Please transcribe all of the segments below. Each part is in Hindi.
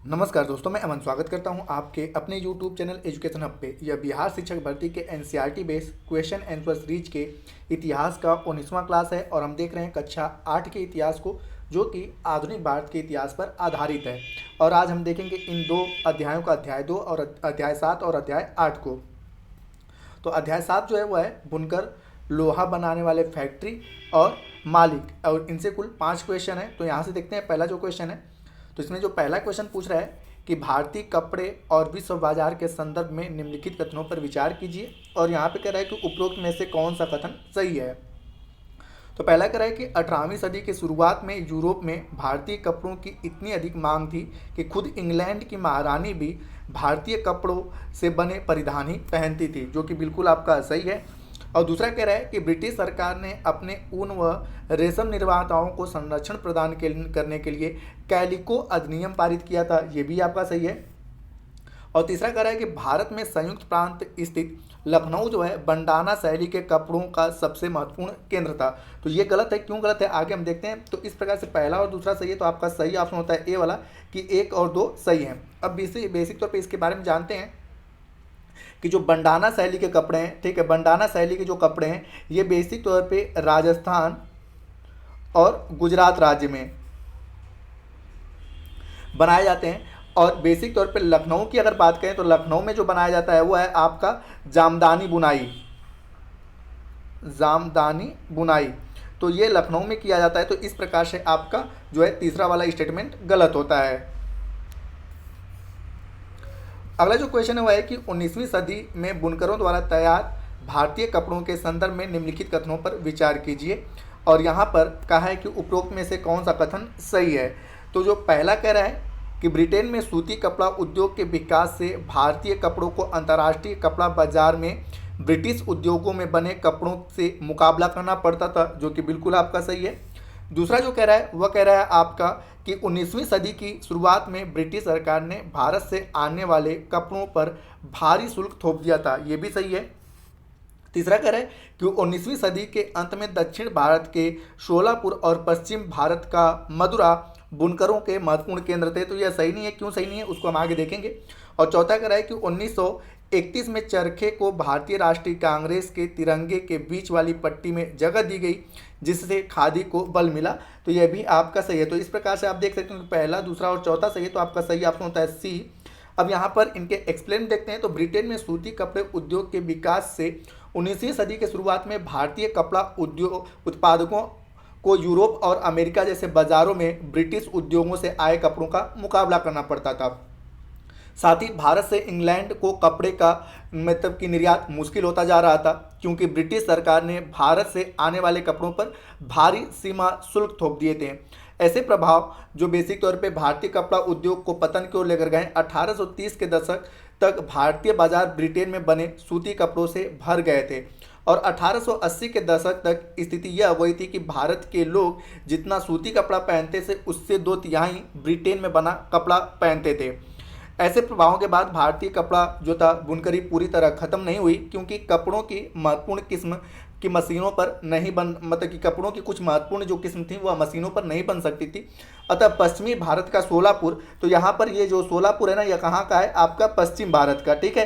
नमस्कार दोस्तों, मैं अमन स्वागत करता हूं आपके अपने YouTube चैनल एजुकेशन हब पे। यह बिहार शिक्षक भर्ती के NCERT based question answer series के इतिहास का 19वां क्लास है और हम देख रहे हैं कक्षा 8 के इतिहास को, जो कि आधुनिक भारत के इतिहास पर आधारित है। और आज हम देखेंगे इन दो अध्यायों का अध्याय 2 और अध्याय 7 और अध्याय 8 को। तो अध्याय 7 जो है वो है बुनकर, लोहा बनाने वाले फैक्ट्री और मालिक, और इनसे कुल 5 क्वेश्चन है। तो यहाँ से देखते हैं पहला जो क्वेश्चन है। तो इसमें जो पहला क्वेश्चन पूछ रहा है कि भारतीय कपड़े और विश्व बाजार के संदर्भ में निम्नलिखित कथनों पर विचार कीजिए, और यहाँ पे कह रहा है कि उपरोक्त में से कौन सा कथन सही है। तो पहला कह रहा है कि 18वीं सदी के शुरुआत में यूरोप में भारतीय कपड़ों की इतनी अधिक मांग थी कि खुद इंग्लैंड की महारानी भी भारतीय कपड़ों से बने परिधान ही पहनती थी, जो कि बिल्कुल आपका सही है। और दूसरा कह रहा है कि ब्रिटिश सरकार ने अपने ऊन व रेशम निर्माताओं को संरक्षण प्रदान करने के लिए कैलिको अधिनियम पारित किया था, ये भी आपका सही है। और तीसरा कह रहा है कि भारत में संयुक्त प्रांत स्थित लखनऊ जो है बंडाना शैली के कपड़ों का सबसे महत्वपूर्ण केंद्र था। तो ये गलत है, क्यों गलत है आगे हम देखते हैं। तो इस प्रकार से पहला और दूसरा सही है, तो आपका सही ऑप्शन होता है ए वाला कि 1 और 2 सही हैं। अब बेसिक तौर पर इसके बारे में जानते हैं कि जो बंडाना शैली के कपड़े हैं, ठीक है, बंडाना शैली के जो कपड़े हैं ये बेसिक तौर पे राजस्थान और गुजरात राज्य में बनाए जाते हैं। और बेसिक तौर पे लखनऊ की अगर बात करें तो लखनऊ में जो बनाया जाता है वो है आपका जामदानी बुनाई, जामदानी बुनाई। तो ये लखनऊ में किया जाता है। तो इस प्रकार से आपका जो है तीसरा वाला स्टेटमेंट गलत होता है। अगला जो क्वेश्चन है वह है कि 19वीं सदी में बुनकरों द्वारा तैयार भारतीय कपड़ों के संदर्भ में निम्नलिखित कथनों पर विचार कीजिए, और यहाँ पर कहा है कि उपरोक्त में से कौन सा कथन सही है। तो जो पहला कह रहा है कि ब्रिटेन में सूती कपड़ा उद्योग के विकास से भारतीय कपड़ों को अंतर्राष्ट्रीय कपड़ा बाजार में ब्रिटिश उद्योगों में बने कपड़ों से मुकाबला करना पड़ता था, जो कि बिल्कुल आपका सही है। दूसरा जो कह रहा है वह कह रहा है आपका कि 19वीं सदी की शुरुआत में ब्रिटिश सरकार ने भारत से आने वाले कपड़ों पर भारी शुल्क थोप दिया था, ये भी सही है। तीसरा कह रहा है कि 19वीं सदी के अंत में दक्षिण भारत के शोलापुर और पश्चिम भारत का मदुरा बुनकरों के महत्वपूर्ण केंद्र थे, तो यह सही नहीं है। क्यों सही नहीं है उसको हम आगे देखेंगे। और चौथा कह रहा है कि 1931 में चरखे को भारतीय राष्ट्रीय कांग्रेस के तिरंगे के बीच वाली पट्टी में जगह दी गई, जिससे खादी को बल मिला, तो यह भी आपका सही है। तो इस प्रकार से आप देख सकते हैं कि पहला, दूसरा और चौथा सही है, तो आपका सही ऑप्शन होता है सी। अब यहाँ पर इनके एक्सप्लेन देखते हैं। तो ब्रिटेन में सूती कपड़े उद्योग के विकास से 19वीं सदी के शुरुआत में भारतीय कपड़ा उद्योग उत्पादकों को यूरोप और अमेरिका जैसे बाजारों में ब्रिटिश उद्योगों से आए कपड़ों का मुकाबला करना पड़ता था। साथ ही भारत से इंग्लैंड को कपड़े का मतलब कि निर्यात मुश्किल होता जा रहा था, क्योंकि ब्रिटिश सरकार ने भारत से आने वाले कपड़ों पर भारी सीमा शुल्क थोप दिए थे। ऐसे प्रभाव जो बेसिक तौर पे भारतीय कपड़ा उद्योग को पतन की ओर लेकर गए। 1830 के दशक तक भारतीय बाजार ब्रिटेन में बने सूती कपड़ों से भर गए थे, और 1880 के दशक तक स्थिति यह हो गई थी कि भारत के लोग जितना सूती कपड़ा पहनते थे उससे 2/3 ब्रिटेन में बना कपड़ा पहनते थे। ऐसे प्रभावों के बाद भारतीय कपड़ा जो था बुनकरी पूरी तरह खत्म नहीं हुई, क्योंकि कपड़ों की महत्वपूर्ण किस्म की मशीनों पर नहीं बन मतलब कि कपड़ों की कुछ महत्वपूर्ण जो किस्म थी वह मशीनों पर नहीं बन सकती थी। अतः पश्चिमी भारत का सोलापुर, तो यहाँ पर ये जो सोलापुर है ना, यह कहाँ का है आपका पश्चिम भारत का, ठीक है,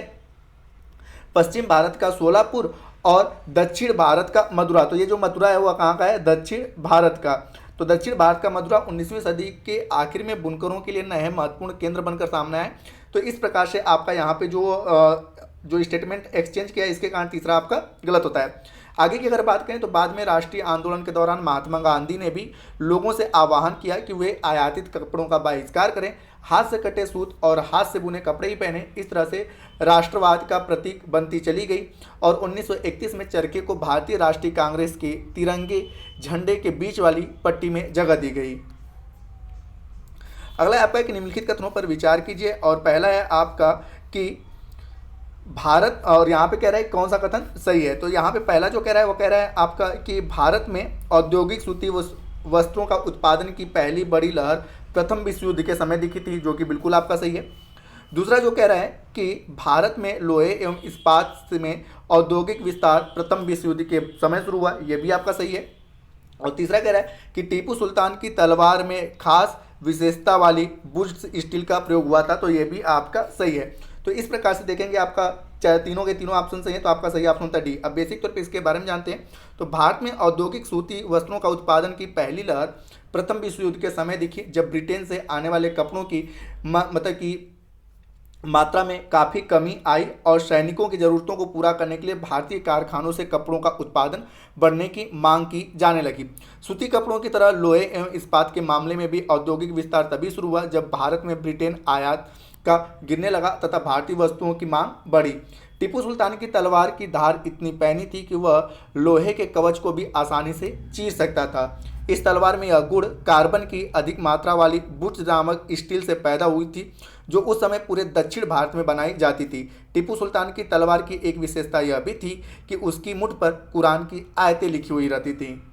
पश्चिम भारत का सोलापुर और दक्षिण भारत का मदुरा। तो ये जो मथुरा है वह कहाँ का है, दक्षिण भारत का। तो दक्षिण भारत का मथुरा 19वीं सदी के आखिर में बुनकरों के लिए नए महत्वपूर्ण केंद्र बनकर सामने आए। तो इस प्रकार से आपका यहाँ पे जो स्टेटमेंट एक्सचेंज किया इसके कारण तीसरा आपका गलत होता है। आगे की अगर बात करें तो बाद में राष्ट्रीय आंदोलन के दौरान महात्मा गांधी ने भी लोगों से आह्वान किया कि वे आयातित कपड़ों का बहिष्कार करें, हाथ से कटे सूत और हाथ से बुने कपड़े ही पहने। इस तरह से राष्ट्रवाद का प्रतीक बनती चली गई, और 1931 में चरखे को भारतीय राष्ट्रीय कांग्रेस के तिरंगे झंडे के बीच वाली पट्टी में जगह दी गई। अगला आपका कि निम्नलिखित कथनों पर विचार कीजिए, और पहला है आपका कि भारत, और यहाँ पे कह रहा है कौन सा कथन सही है। तो यहाँ पे पहला जो कह रहा है वो कह रहा है आपका कि भारत में औद्योगिक सूती वस्त्रों का उत्पादन की पहली बड़ी लहर प्रथम विश्व युद्ध के समय दिखी थी, जो कि बिल्कुल आपका सही है। दूसरा जो कह रहा है कि भारत में लोहे एवं इस्पात में औद्योगिक विस्तार प्रथम विश्व युद्ध के समय शुरू हुआ, यह भी आपका सही है। और तीसरा कह रहा है कि टीपू सुल्तान की तलवार में खास विशेषता वाली बुर्स्ट स्टील का प्रयोग हुआ था, तो ये भी आपका सही है। तो इस प्रकार से देखेंगे आपका चाहे तीनों के तीनों ऑप्शन सही है, तो आपका सही ऑप्शन होता है डी। अब बेसिक तौर पे इसके बारे में जानते हैं। तो भारत में औद्योगिक सूती वस्त्रों का उत्पादन की पहली लहर प्रथम विश्व युद्ध के समय दिखी, जब ब्रिटेन से आने वाले कपड़ों की मतलब की मात्रा में काफ़ी कमी आई और सैनिकों की ज़रूरतों को पूरा करने के लिए भारतीय कारखानों से कपड़ों का उत्पादन बढ़ने की मांग की जाने लगी। सूती कपड़ों की तरह लोहे एवं इस्पात के मामले में भी औद्योगिक विस्तार तभी शुरू हुआ जब भारत में ब्रिटेन आयात का गिरने लगा तथा भारतीय वस्तुओं की मांग बढ़ी। टीपू सुल्तान की तलवार की धार इतनी पैनी थी कि वह लोहे के कवच को भी आसानी से चीर सकता था। इस तलवार में यह गुण कार्बन की अधिक मात्रा वाली बुर्ज नामक स्टील से पैदा हुई थी, जो उस समय पूरे दक्षिण भारत में बनाई जाती थी। टीपू सुल्तान की तलवार की एक विशेषता यह भी थी कि उसकी मुठ पर कुरान की आयतें लिखी हुई रहती थी।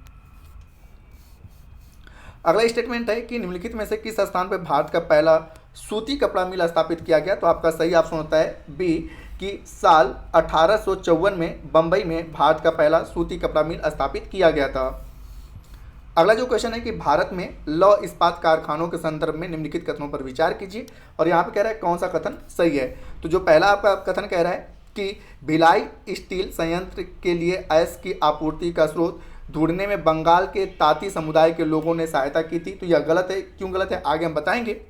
अगला स्टेटमेंट है कि निम्नलिखित में से किस स्थान पर भारत का पहला सूती कपड़ा मिल स्थापित किया गया, तो आपका सही ऑप्शन होता है बी कि साल 1854 में बंबई में भारत का पहला सूती कपड़ा मिल स्थापित किया गया था। अगला जो क्वेश्चन है कि भारत में लौह इस्पात कारखानों के संदर्भ में निम्नलिखित कथनों पर विचार कीजिए, और यहाँ पे कह रहा है कौन सा कथन सही है। तो जो पहला आपका कथन कह रहा है कि भिलाई स्टील संयंत्र के लिए अयस्क की आपूर्ति का स्रोत ढूंढने में बंगाल के ताती समुदाय के लोगों ने सहायता की थी, तो यह गलत है। क्यों गलत है आगे हम बताएंगे।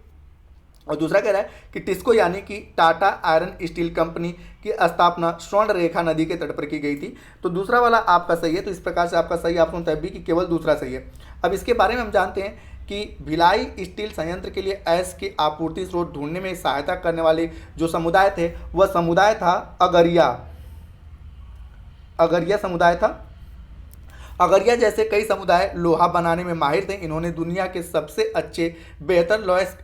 और दूसरा कह रहा है कि टिस्को यानी कि टाटा आयरन स्टील कंपनी की स्थापना स्वर्ण रेखा नदी के तट पर की गई थी, तो दूसरा वाला आपका सही है। तो इस प्रकार से आपका सही ऑप्शन होता है बी कि केवल दूसरा सही है। अब इसके बारे में हम जानते हैं कि भिलाई स्टील संयंत्र के लिए अयस्क की आपूर्ति स्रोत ढूंढने में सहायता करने वाले जो समुदाय थे वह समुदाय था अगरिया समुदाय था। अगरिया जैसे कई समुदाय लोहा बनाने में माहिर थे। इन्होंने दुनिया के सबसे अच्छे बेहतर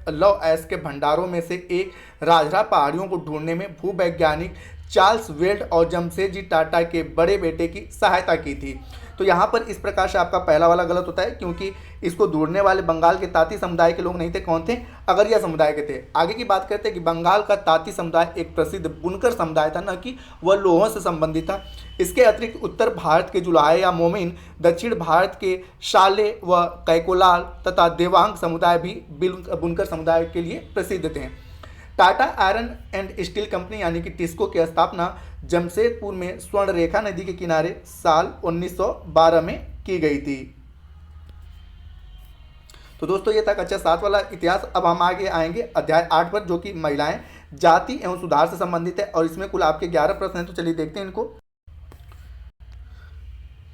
लौह अयस्क के भंडारों में से एक राजरा पहाड़ियों को ढूंढने में भूवैज्ञानिक चार्ल्स वेल्ड और जमशेदजी टाटा के बड़े बेटे की सहायता की थी। तो यहाँ पर इस प्रकार से आपका पहला वाला गलत होता है, क्योंकि इसको ढूंढने वाले बंगाल के ताती समुदाय के लोग नहीं थे। कौन थे? अगरिया समुदाय के थे। आगे की बात करते हैं कि बंगाल का ताती समुदाय एक प्रसिद्ध बुनकर समुदाय था, न कि वह लोहों से संबंधित था। इसके अतिरिक्त उत्तर भारत के जुलाहे या मोमिन, दक्षिण भारत के शाले व कैकोलाल तथा देवांग समुदाय भी बुनकर समुदाय के लिए प्रसिद्ध थे। Tata iron and steel company यानी कि टिस्को की स्थापना जमशेदपुर में स्वर्ण रेखा नदी के किनारे साल 1912 में की गई थी। तो दोस्तों ये था कक्षा 7 वाला इतिहास। अब हम आगे आएंगे अध्याय 8 पर, जो कि महिलाएं जाति एवं सुधार से संबंधित है, और इसमें कुल आपके 11 प्रश्न हैं। तो चलिए देखते हैं इनको।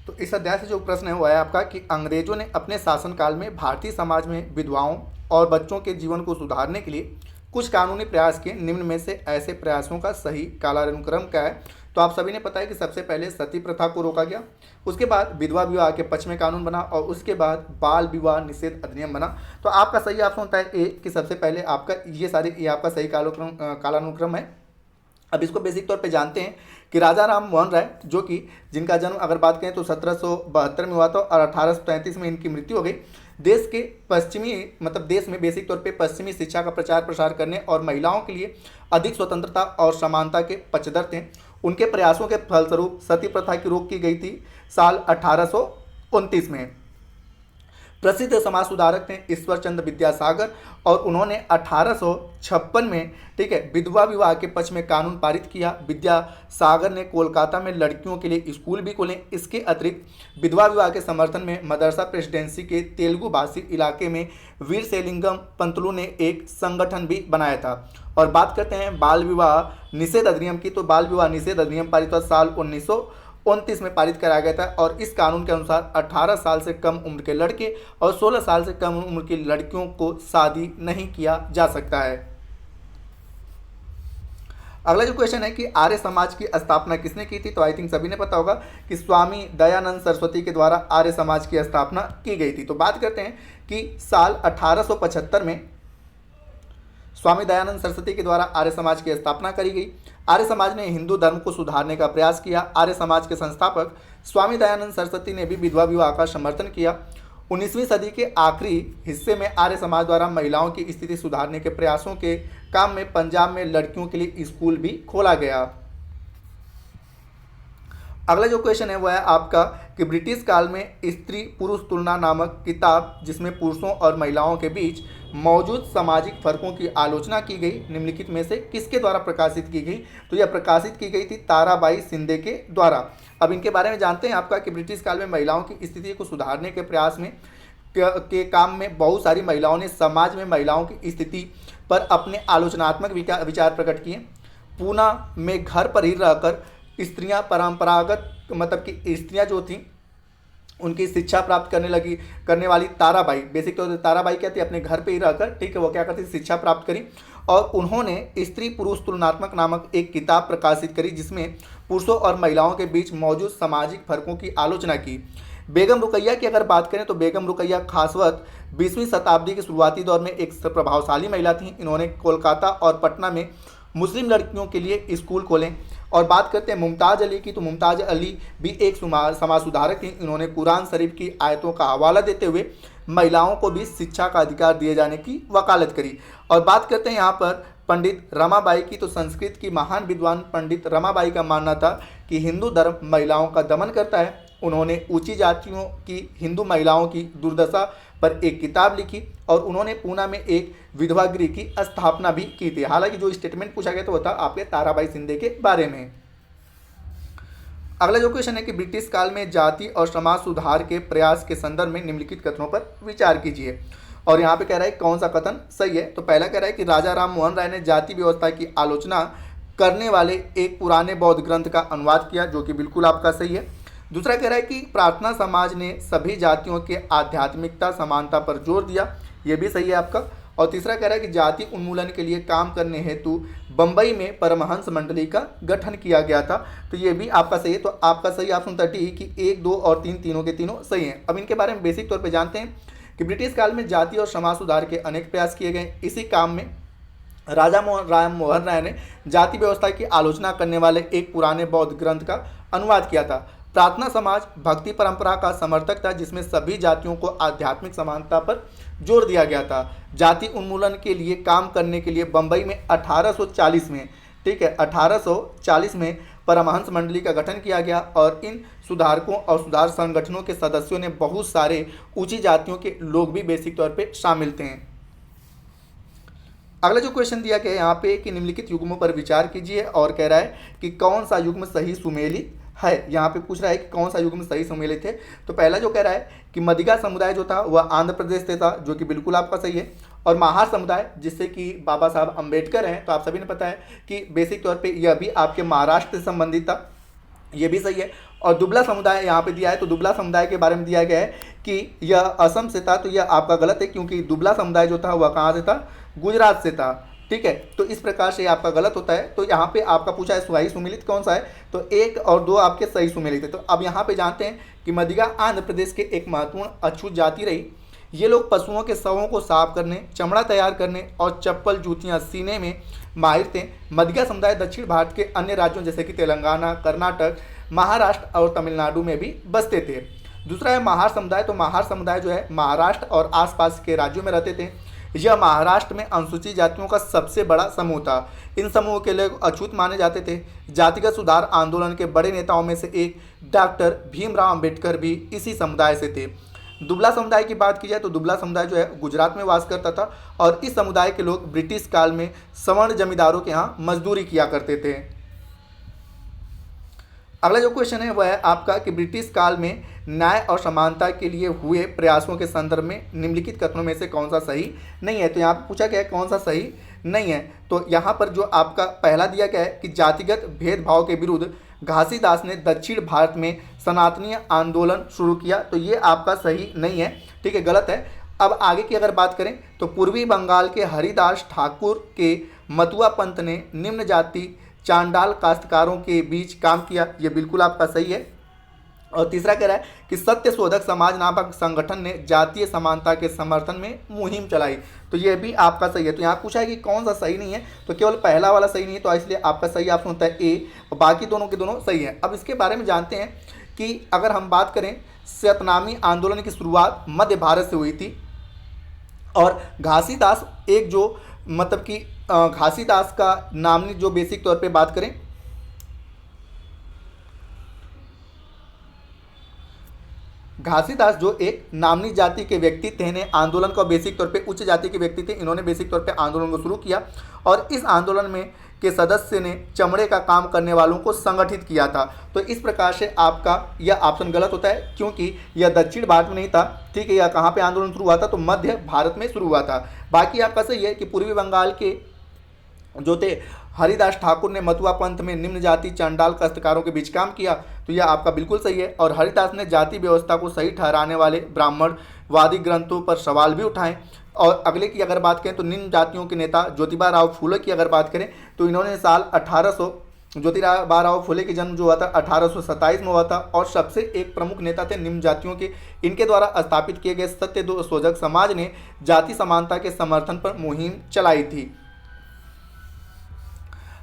तो इस अध्याय से जो प्रश्न है वो है आपका कि अंग्रेजों ने अपने शासनकाल में भारतीय समाज में विधवाओं और बच्चों के जीवन को सुधारने के लिए कुछ कानूनी प्रयास किए। निम्न में से ऐसे प्रयासों का सही कालानुक्रम क्या है? तो आप सभी ने पता है कि सबसे पहले सती प्रथा को रोका गया, उसके बाद विधवा विवाह के पक्ष में कानून बना, और उसके बाद बाल विवाह निषेध अधिनियम बना। तो आपका सही ऑप्शन होता है ए कि सबसे पहले आपका ये आपका सही कालानुक्रम है। अब इसको बेसिक तौर पे जानते हैं कि राजा राम मोहन राय, जो कि जिनका जन्म अगर बात करें तो 1772 में हुआ था और 1833 में इनकी मृत्यु हो गई। देश के देश में बेसिक तौर पे पश्चिमी शिक्षा का प्रचार प्रसार करने और महिलाओं के लिए अधिक स्वतंत्रता और समानता के पक्षधर थे। उनके प्रयासों के फलस्वरूप सती प्रथा की रोक की गई थी साल 1829 में। प्रसिद्ध समाज सुधारक थे ईश्वर चंद्र विद्यासागर, और उन्होंने 1856 में विधवा विवाह के पक्ष में कानून पारित किया। विद्यासागर ने कोलकाता में लड़कियों के लिए स्कूल भी खोले। इसके अतिरिक्त विधवा विवाह के समर्थन में मदरसा प्रेसिडेंसी के तेलुगु भाषी इलाके में वीर सेलिंगम पंतलू ने एक संगठन भी बनाया था। और बात करते हैं बाल विवाह निषेध अधिनियम की, तो बाल विवाह निषेध अधिनियम पारित हुआ साल 1929 में पारित कराया गया था, और इस कानून के अनुसार 18 साल से कम उम्र के लड़के और 16 साल से कम उम्र की लड़कियों को शादी नहीं किया जा सकता है। अगला जो क्वेश्चन है कि आर्य समाज की स्थापना किसने की थी? तो आई थिंक सभी ने पता होगा कि स्वामी दयानंद सरस्वती के द्वारा आर्य समाज की स्थापना की गई थी। तो बात करते हैं कि साल 1875 में स्वामी दयानंद सरस्वती के द्वारा आर्य समाज की स्थापना करी गई। आर्य समाज ने हिंदू धर्म को सुधारने का प्रयास किया। आर्य समाज के संस्थापक स्वामी दयानंद सरस्वती ने भी विधवा विवाह का समर्थन किया। 19वीं सदी के आखिरी हिस्से में आर्य समाज द्वारा महिलाओं की स्थिति सुधारने के प्रयासों के काम में पंजाब में लड़कियों के लिए स्कूल भी खोला गया। अगला जो क्वेश्चन है वो है आपका कि ब्रिटिश काल में स्त्री पुरुष तुलना नामक किताब जिसमें पुरुषों और महिलाओं के बीच मौजूद सामाजिक फर्कों की आलोचना की गई निम्नलिखित में से किसके द्वारा प्रकाशित की गई? तो यह प्रकाशित की गई थी ताराबाई शिंदे के द्वारा। अब इनके बारे में जानते हैं आपका कि ब्रिटिश काल में महिलाओं की स्थिति को सुधारने के प्रयास में के काम में बहुत सारी महिलाओं ने समाज में महिलाओं की स्थिति पर अपने आलोचनात्मक विचार प्रकट किए। पूना में घर पर ही रहकर स्त्रियां परंपरागत मतलब कि स्त्रियां जो थीं उनकी शिक्षा प्राप्त करने वाली ताराबाई, बेसिक तो ताराबाई क्या थी, अपने घर पे ही रहकर, ठीक है, वो क्या करती थी, शिक्षा प्राप्त करी और उन्होंने स्त्री पुरुष तुलनात्मक नामक एक किताब प्रकाशित करी जिसमें पुरुषों और महिलाओं के बीच मौजूद सामाजिक फर्कों की आलोचना की। बेगम रुकैया की अगर बात करें तो बेगम रुकैया खासवत 20वीं शताब्दी के शुरुआती दौर में एक प्रभावशाली महिला थी। इन्होंने कोलकाता और पटना में मुस्लिम लड़कियों के लिए स्कूल खोले। और बात करते हैं मुमताज़ अली की, तो मुमताज़ अली भी एक समाज सुधारक थी। इन्होंने कुरान शरीफ की आयतों का हवाला देते हुए महिलाओं को भी शिक्षा का अधिकार दिए जाने की वकालत करी। और बात करते हैं यहाँ पर पंडित रमाबाई की, तो संस्कृत की महान विद्वान पंडित रमाबाई का मानना था कि हिंदू धर्म महिलाओं का दमन करता है। उन्होंने ऊंची जातियों की हिंदू महिलाओं की दुर्दशा पर एक किताब लिखी और उन्होंने पूना में एक विधवा गृह की स्थापना भी की थी। हालांकि जो स्टेटमेंट पूछा गया था वो था आपके ताराबाई शिंदे के बारे में। अगला जो क्वेश्चन है कि ब्रिटिश काल में जाति और समाज सुधार के प्रयास के संदर्भ में निम्नलिखित कथनों पर विचार कीजिए। और यहाँ पे कह रहा है कौन सा कथन सही है। तो पहला कह रहा है कि राजा राम मोहन राय ने जाति व्यवस्था की आलोचना करने वाले एक पुराने बौद्ध ग्रंथ का अनुवाद किया, जो कि बिल्कुल आपका सही है। दूसरा कह रहा है कि प्रार्थना समाज ने सभी जातियों के आध्यात्मिकता समानता पर जोर दिया, ये भी सही है आपका। और तीसरा कह रहा है कि जाति उन्मूलन के लिए काम करने हेतु बंबई में परमहंस मंडली का गठन किया गया था, तो ये भी आपका सही है। तो आपका सही ऑप्शन 30 कि 1, 2 और 3 तीनों के तीनों सही हैं। अब इनके बारे में बेसिक तौर पर जानते हैं कि ब्रिटिश काल में जाति और समाज सुधार के अनेक प्रयास किए गए। इसी काम में राजा राम मोहन राय ने जाति व्यवस्था की आलोचना करने वाले एक पुराने बौद्ध ग्रंथ का अनुवाद किया था। प्रार्थना समाज भक्ति परंपरा का समर्थक था जिसमें सभी जातियों को आध्यात्मिक समानता पर जोर दिया गया था। जाति उन्मूलन के लिए काम करने के लिए बंबई में 1840 में, ठीक है, 1840 में परमहंस मंडली का गठन किया गया और इन सुधारकों और सुधार संगठनों के सदस्यों ने बहुत सारे ऊंची जातियों के लोग भी बेसिक तौर पे शामिल थे। अगला जो क्वेश्चन दिया गया है यहाँ पे कि निम्नलिखित युग्मों पर विचार कीजिए और कह रहा है कि कौन सा युग्म सही सुमेलित है। यहाँ पे पूछ रहा है कि कौन सा युग्म सही सुमेलित है। तो पहला जो कह रहा है कि मदिगा समुदाय जो था वह आंध्र प्रदेश से था, जो कि बिल्कुल आपका सही है। और महार समुदाय जिससे कि बाबा साहब अम्बेडकर हैं, तो आप सभी ने पता है कि बेसिक तौर पे यह भी आपके महाराष्ट्र से संबंधित था, ये भी सही है। और दुबला समुदाय यहाँ पे दिया है, तो दुबला समुदाय के बारे में दिया गया है कि यह असम से था, तो यह आपका गलत है क्योंकि दुबला समुदाय जो था वह कहाँ से था, गुजरात से था, ठीक है। तो इस प्रकार से आपका गलत होता है। तो यहाँ पे आपका पूछा है सही सुमेलित कौन सा है, तो 1 और 2 आपके सही सुमेलित है। तो अब यहाँ पे जानते हैं कि मदिगा आंध्र प्रदेश के एक महत्वपूर्ण अछूत जाति रही। ये लोग पशुओं के शवों को साफ करने, चमड़ा तैयार करने और चप्पल जूतियाँ सीने में माहिर थे। मदिगा समुदाय दक्षिण भारत के अन्य राज्यों जैसे कि तेलंगाना, कर्नाटक, महाराष्ट्र और तमिलनाडु में भी बसते थे। दूसरा है महार समुदाय। तो महार समुदाय जो है महाराष्ट्र और आसपास के राज्यों में रहते थे। यह महाराष्ट्र में अनुसूचित जातियों का सबसे बड़ा समूह था। इन समूह के लोग अछूत माने जाते थे। जातिगत सुधार आंदोलन के बड़े नेताओं में से एक डॉक्टर भीमराव अंबेडकर भी इसी समुदाय से थे। दुबला समुदाय की बात की जाए तो दुबला समुदाय जो है गुजरात में वास करता था और इस समुदाय के लोग ब्रिटिश काल में सवर्ण जमींदारों के यहाँ मजदूरी किया करते थे। अगला जो क्वेश्चन है वह है आपका कि ब्रिटिश काल में न्याय और समानता के लिए हुए प्रयासों के संदर्भ में निम्नलिखित कथनों में से कौन सा सही नहीं है। तो यहाँ पर पूछा गया है कौन सा सही नहीं है। तो यहाँ पर जो आपका पहला दिया गया है कि जातिगत भेदभाव के विरुद्ध घासीदास ने दक्षिण भारत में सनातनीय आंदोलन शुरू किया, तो ये आपका सही नहीं है, ठीक है, गलत है। अब आगे की अगर बात करें तो पूर्वी बंगाल के हरिदास ठाकुर के मतुआ पंथ ने निम्न जाति चांडाल काश्तकारों के बीच काम किया, ये बिल्कुल आपका सही है। और तीसरा कह रहा है कि सत्य शोधक समाज नामक संगठन ने जातीय समानता के समर्थन में मुहिम चलाई, तो ये भी आपका सही है। तो यहाँ पूछा है कि कौन सा सही नहीं है, तो केवल पहला वाला सही नहीं है, तो इसलिए आपका सही ऑप्शन होता है ए और बाकी दोनों के दोनों सही है। अब इसके बारे में जानते हैं कि अगर हम बात करें सतनामी आंदोलन की शुरुआत मध्य भारत से हुई थी और घासीदास एक जो मतलब कि घासीदास का नामनी जो बेसिक तौर पे बात करें घासीदास जो एक नामनी जाति के व्यक्ति थे ने आंदोलन को बेसिक तौर पे उच्च जाति के व्यक्ति थे, इन्होंने बेसिक तौर पे आंदोलन को शुरू किया और इस आंदोलन में के सदस्य ने चमड़े का काम करने वालों को संगठित किया था। तो इस प्रकार से आपका यह ऑप्शन गलत होता है क्योंकि यह दक्षिण भारत में नहीं था। ठीक है, यह कहाँ पे आंदोलन शुरू हुआ था? तो मध्य भारत में शुरू हुआ था। बाकी आपका सही है कि पूर्वी बंगाल के जो थे हरिदास ठाकुर ने मथुआ पंथ में निम्न जाति चंडाल काश्तकारों के बीच काम किया। तो यह आपका बिल्कुल सही है। और हरिदास ने जाति व्यवस्था को सही ठहराने वाले ब्राह्मणवादी ग्रंथों पर सवाल भी उठाए। और अगले की अगर बात करें तो निम्न जातियों के नेता ज्योतिबा राव फूले की अगर बात करें तो इन्होंने साल 1800 ज्योतिबा राव फूले की जन्म जो हुआ था 1827 में हुआ था और सबसे एक प्रमुख नेता थे निम्न जातियों के। इनके द्वारा स्थापित किए गए सत्यशोधक समाज ने जाति समानता के समर्थन पर मुहिम चलाई थी।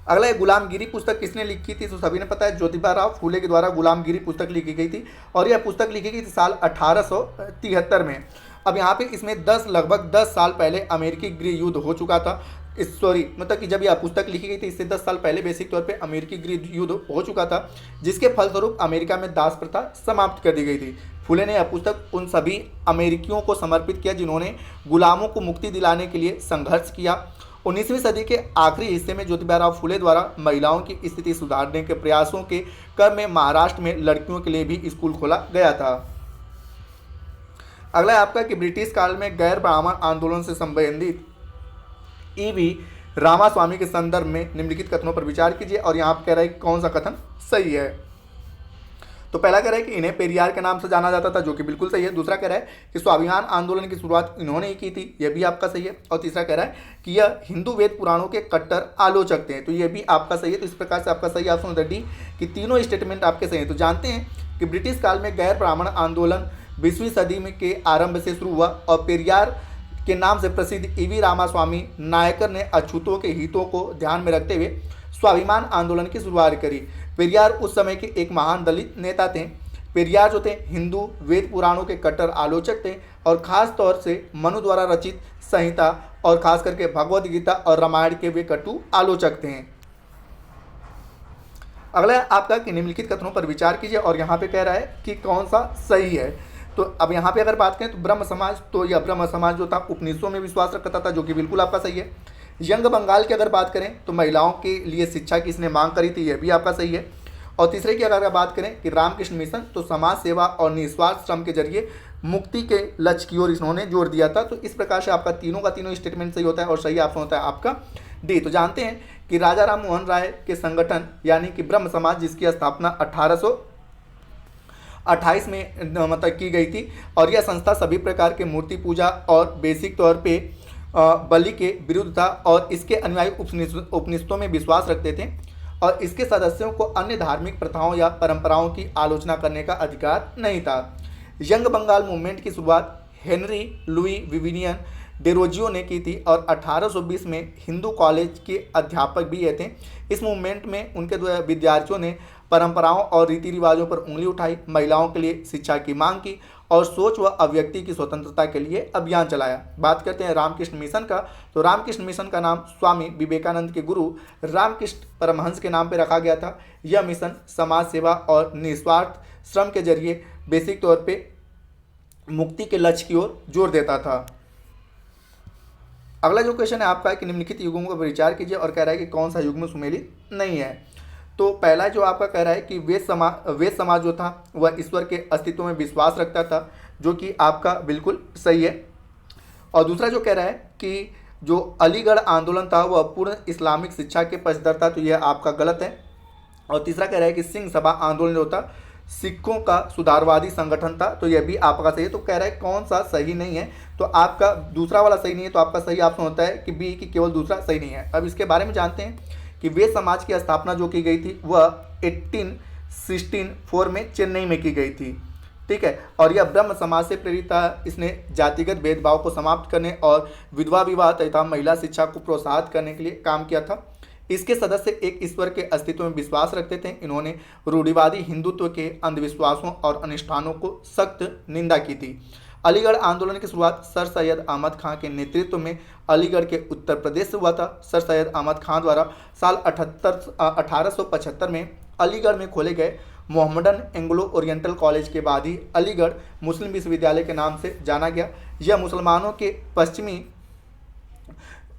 अगला है गुलामगिरी पुस्तक किसने लिखी थी? तो सभी ने पता है ज्योतिबा राव फूले के द्वारा गुलामगिरी पुस्तक लिखी गई थी और यह पुस्तक लिखी गई थी साल 1873 में। अब यहाँ पे इसमें लगभग 10 साल पहले अमेरिकी गृह युद्ध हो चुका था। मतलब कि जब यह पुस्तक लिखी गई थी इससे 10 साल पहले बेसिक तौर पे अमेरिकी गृह युद्ध हो चुका था, जिसके फलस्वरूप अमेरिका में दास प्रथा समाप्त कर दी गई थी। फूले ने यह पुस्तक उन सभी अमेरिकियों को समर्पित किया जिन्होंने गुलामों को मुक्ति दिलाने के लिए संघर्ष किया। 19वीं सदी के आखिरी हिस्से में ज्योतिबा राव फूले द्वारा महिलाओं की स्थिति सुधारने के प्रयासों के क्रम में महाराष्ट्र में लड़कियों के लिए भी स्कूल खोला गया था। अगला है आपका कि ब्रिटिश काल में गैर ब्राह्मण आंदोलन से संबंधित ईवी रामास्वामी के संदर्भ में निम्नलिखित कथनों पर विचार कीजिए। और यहाँ आप कह रहे हैं कि कौन सा कथन सही है? तो पहला कह रहा है कि इन्हें पेरियार के नाम से जाना जाता था, जो कि बिल्कुल सही है। दूसरा कह रहा है कि स्वाभिमान आंदोलन की शुरुआत इन्होंने ही की थी, यह भी आपका सही है। और तीसरा कह रहा है कि यह हिंदू वेद पुराणों के कट्टर आलोचक थे, तो यह भी आपका सही है। तो इस प्रकार से आपका सही ऑप्शन होता है डी कि तीनों स्टेटमेंट आपके सही हैं। तो जानते हैं कि ब्रिटिश काल में गैर ब्राह्मण आंदोलन 20वीं सदी में के आरंभ से शुरू हुआ और पेरियार के नाम से प्रसिद्ध ईवी रामास्वामी नायकर ने अछूतों के हितों को ध्यान में रखते हुए स्वाभिमान आंदोलन की शुरुआत करी। पेरियार उस समय के एक महान दलित नेता थे। पेरियार जो थे हिंदू वेद पुराणों के कट्टर आलोचक थे और खास तौर से मनु द्वारा रचित संहिता और खास करके भगवद गीता और रामायण के वे कटु आलोचक थे। अगला आपका कि निम्नलिखित कथनों पर विचार कीजिए और यहाँ पे कह रहा है कि कौन सा सही है। तो अब यहाँ पे अगर बात करें तो ब्रह्म समाज, तो यह ब्रह्म समाज जो था उपनिषदों में विश्वास रखता था, जो कि बिल्कुल आपका सही है। यंग बंगाल की अगर बात करें तो महिलाओं के लिए शिक्षा की इसने मांग करी थी, यह भी आपका सही है। और तीसरे की अगर बात करें कि रामकृष्ण मिशन, तो समाज सेवा और निस्वार्थ श्रम के जरिए मुक्ति के लक्ष्य की ओर इन्होंने जोर दिया था। तो इस प्रकार से आपका तीनों का तीनों स्टेटमेंट सही होता है और सही ऑप्शन होता है आपका डी। तो जानते हैं कि राजा राम मोहन राय के संगठन यानी कि ब्रह्म समाज, जिसकी स्थापना 1828 में मतलब की गई थी और यह संस्था सभी प्रकार के मूर्ति पूजा और बेसिक तौर पे बलि के विरुद्ध था और इसके अनुयायी उपनिषदों में विश्वास रखते थे और इसके सदस्यों को अन्य धार्मिक प्रथाओं या परंपराओं की आलोचना करने का अधिकार नहीं था। यंग बंगाल मूवमेंट की शुरुआत हेनरी लुई विविनियन डेरोजियो ने की थी और 1820 में हिंदू कॉलेज के अध्यापक भी ये थे। इस मूवमेंट में उनके विद्यार्थियों ने परंपराओं और रीति रिवाजों पर उंगली उठाई, महिलाओं के लिए शिक्षा की मांग की और सोच व अभिव्यक्ति की स्वतंत्रता के लिए अभियान चलाया। बात करते हैं रामकृष्ण मिशन का, तो रामकृष्ण मिशन का नाम स्वामी विवेकानंद के गुरु रामकृष्ण परमहंस के नाम पर रखा गया था। यह मिशन समाज सेवा और निस्वार्थ श्रम के जरिए बेसिक तौर पे मुक्ति के लक्ष्य की ओर जोर देता था। अगला जो क्वेश्चन है आपका है कि निम्नलिखित युगों पर विचार कीजिए और कह रहा है कि कौन सा युग्म सुमेलित नहीं है। तो पहला जो आपका कह रहा है कि वेद समाज जो था वह ईश्वर के अस्तित्व में विश्वास रखता था, जो कि आपका बिल्कुल सही है। और दूसरा जो कह रहा है कि जो अलीगढ़ आंदोलन था वह पूर्ण इस्लामिक शिक्षा के पक्षधर था, तो यह आपका गलत है। और तीसरा कह रहा है कि सिंह सभा आंदोलन जो था सिखों का सुधारवादी संगठन था, तो यह भी आपका सही है। तो कह रहा है कौन सा सही नहीं है, तो आपका दूसरा वाला सही नहीं है, तो आपका सही ऑप्शन होता है कि बी, कि केवल दूसरा सही नहीं है। अब इसके बारे में जानते हैं कि वेद समाज की स्थापना जो की गई थी वह 1864 में चेन्नई में की गई थी, ठीक है। और यह ब्रह्म समाज से प्रेरित था। इसने जातिगत भेदभाव को समाप्त करने और विधवा विवाह तथा महिला शिक्षा को प्रोत्साहित करने के लिए काम किया था। इसके सदस्य एक ईश्वर के अस्तित्व में विश्वास रखते थे। इन्होंने रूढ़िवादी हिंदुत्व के अंधविश्वासों और अनुष्ठानों को सख्त निंदा की थी। अलीगढ़ आंदोलन की शुरुआत सर सैयद अहमद खां के नेतृत्व में अलीगढ़ के उत्तर प्रदेश से हुआ था। सर सैयद अहमद खां द्वारा साल 1875 में अलीगढ़ में खोले गए मोहम्मडन एंग्लो ओरिएंटल कॉलेज के बाद ही अलीगढ़ मुस्लिम विश्वविद्यालय के नाम से जाना गया। यह मुसलमानों के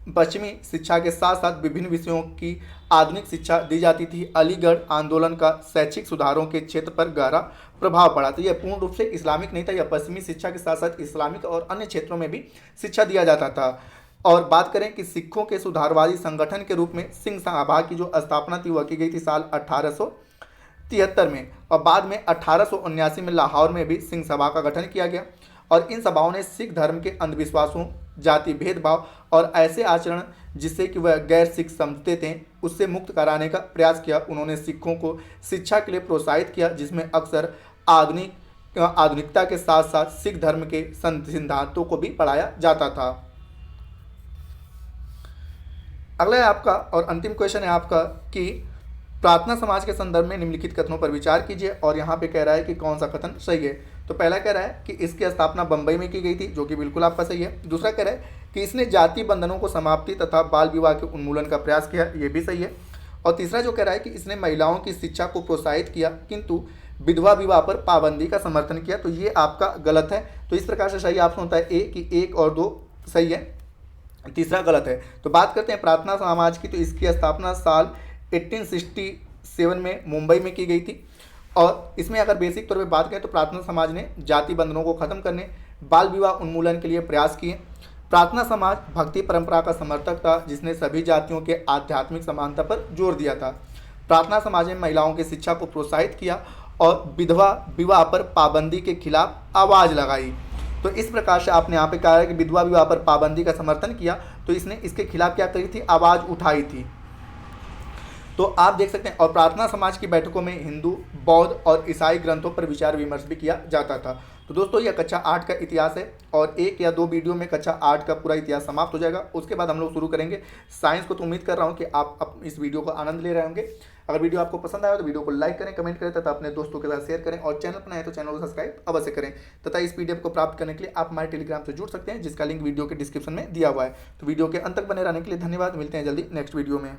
पश्चिमी शिक्षा के साथ साथ विभिन्न विषयों की आधुनिक शिक्षा दी जाती थी। अलीगढ़ आंदोलन का शैक्षिक सुधारों के क्षेत्र पर गहरा प्रभाव पड़ा। तो यह पूर्ण रूप से इस्लामिक नहीं था, यह पश्चिमी शिक्षा के साथ साथ इस्लामिक और अन्य क्षेत्रों में भी शिक्षा दिया जाता था। और बात करें कि सिखों के सुधारवादी संगठन के रूप में सिंह सभा की जो स्थापना थी वह की गई थी साल 1873 में, और बाद में 1879 में लाहौर में भी सिंह सभा का गठन किया गया। और इन सभाओं ने सिख धर्म के अंधविश्वासों, जाति भेदभाव और ऐसे आचरण जिससे कि वह गैर सिख समझते थे उससे मुक्त कराने का प्रयास किया। उन्होंने सिखों को शिक्षा के लिए प्रोत्साहित किया, जिसमें अक्सर आधुनिकता के साथ साथ सिख धर्म के सिद्धांतों को भी पढ़ाया जाता था। अगला है आपका और अंतिम क्वेश्चन है आपका कि प्रार्थना समाज के संदर्भ में निम्नलिखित कथनों पर विचार कीजिए, और यहाँ पे कह रहा है कि कौन सा कथन सही है। तो पहला कह रहा है कि इसकी स्थापना बंबई में की गई थी, जो कि बिल्कुल आपका सही है। दूसरा कह रहा है कि इसने जाति बंधनों को समाप्ति तथा बाल विवाह के उन्मूलन का प्रयास किया, ये भी सही है। और तीसरा जो कह रहा है कि इसने महिलाओं की शिक्षा को प्रोत्साहित किया किंतु विधवा विवाह पर पाबंदी का समर्थन किया, तो ये आपका गलत है। तो इस प्रकार से सही ऑप्शन होता है ए कि 1 और 2 सही है, तीसरा गलत है। तो बात करते हैं प्रार्थना समाज की, तो इसकी स्थापना साल 1867 में मुंबई में की गई थी। और इसमें अगर बेसिक तौर पे बात करें तो प्रार्थना समाज ने जाति बंधनों को खत्म करने, बाल विवाह उन्मूलन के लिए प्रयास किए। प्रार्थना समाज भक्ति परंपरा का समर्थक था, जिसने सभी जातियों के आध्यात्मिक समानता पर जोर दिया था। प्रार्थना समाज ने महिलाओं की शिक्षा को प्रोत्साहित किया और विधवा विवाह पर पाबंदी के खिलाफ आवाज़ लगाई। तो इस प्रकार से आपने यहाँ पे कहा है कि विधवा विवाह पर पाबंदी का समर्थन किया, तो इसने इसके खिलाफ क्या करी थी, आवाज़ उठाई थी। तो आप देख सकते हैं। और प्रार्थना समाज की बैठकों में हिंदू, बौद्ध और ईसाई ग्रंथों पर विचार विमर्श भी किया जाता था। तो दोस्तों यह कक्षा 8 का इतिहास है, और 1 या 2 वीडियो में कक्षा 8 का पूरा इतिहास समाप्त हो जाएगा। उसके बाद हम लोग शुरू करेंगे साइंस को। तो उम्मीद कर रहा हूँ कि आप इस वीडियो को आनंद ले रहे होंगे। अगर वीडियो आपको पसंद आया तो वीडियो को लाइक करें, कमेंट करें तथा अपने दोस्तों के साथ शेयर करें, और चैनल पर नए हैं तो चैनल को सब्सक्राइब अवश्य करें। तथा इस पीडीएफ को प्राप्त करने के लिए आप हमारे टेलीग्राम से जुड़ सकते हैं, जिसका लिंक वीडियो के डिस्क्रिप्शन में दिया हुआ है। तो वीडियो के अंत तक बने रहने के लिए धन्यवाद। मिलते हैं जल्दी नेक्स्ट वीडियो में।